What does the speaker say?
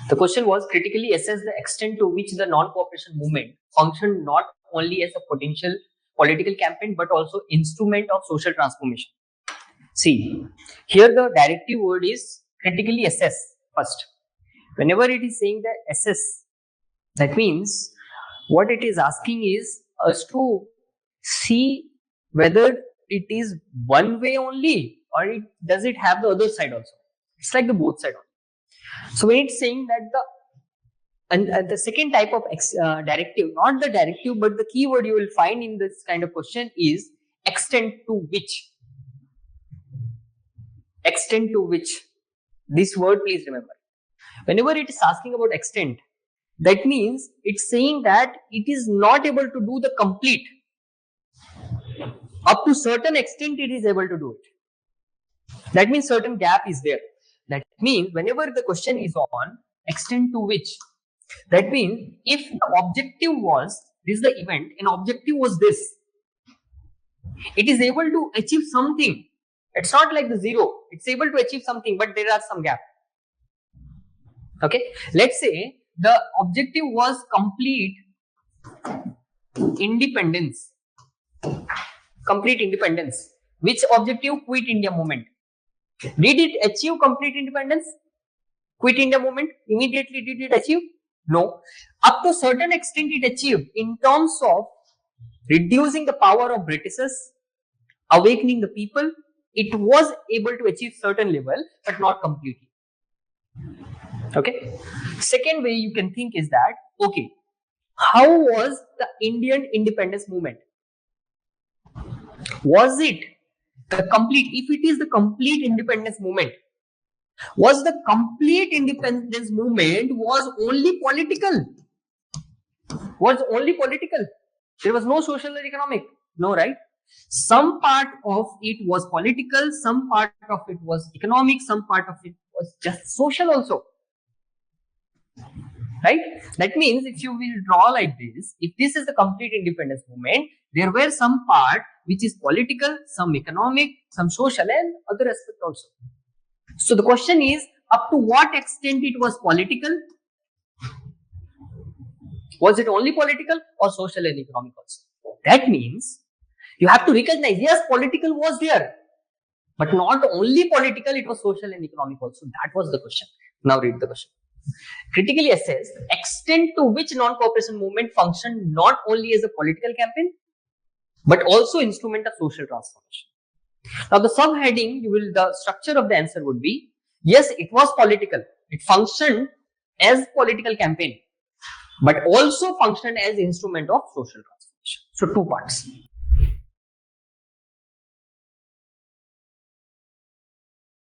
The question was critically assess the extent to which the non-cooperation movement functioned not only as a potential political campaign but also instrument of social transformation. See, here the directive word is critically assess first. Whenever it is saying the assess, that means what it is asking is us to see whether it is one way only or does it have the other side also. It's like the both side only. So when it's saying that the second type of directive, not the directive but the keyword you will find in this kind of question is extent to which. Extent to which. This word please remember. Whenever it is asking about extent, that means it's saying that it is not able to do the complete. Up to certain extent it is able to do it. That means certain gap is there. That means whenever the question is on extent to which, that means if the objective was, this is the event, an objective was this, it is able to achieve something. It's not like the zero. It's able to achieve something, but there are some gap. Okay. Let's say the objective was complete independence. Complete independence. Which objective? Quit India movement. Did it achieve complete independence? Quit India movement? Immediately did it achieve? No. Up to certain extent it achieved in terms of reducing the power of Britishers, awakening the people. It was able to achieve certain level, but not completely. Okay. Second way you can think is that, okay, how was the Indian independence movement? Was it the complete, if it is the complete independence movement, was the complete independence movement was only political? Was only political? There was no social or economic? No, right? Some part of it was political, some part of it was economic, some part of it was just social also. Right? That means if you will draw like this, if this is the complete independence movement, there were some part which is political, some economic, some social and other aspect also. So the question is, up to what extent it was political? Was it only political or social and economic also? That means you have to recognize, yes, political was there, but not only political, it was social and economic also. That was the question. Now read the question. Critically assess the extent to which non-cooperation movement functioned not only as a political campaign, but also instrument of social transformation. Now the subheading, the structure of the answer would be, yes, it was political. It functioned as political campaign, but also functioned as instrument of social transformation. So two parts.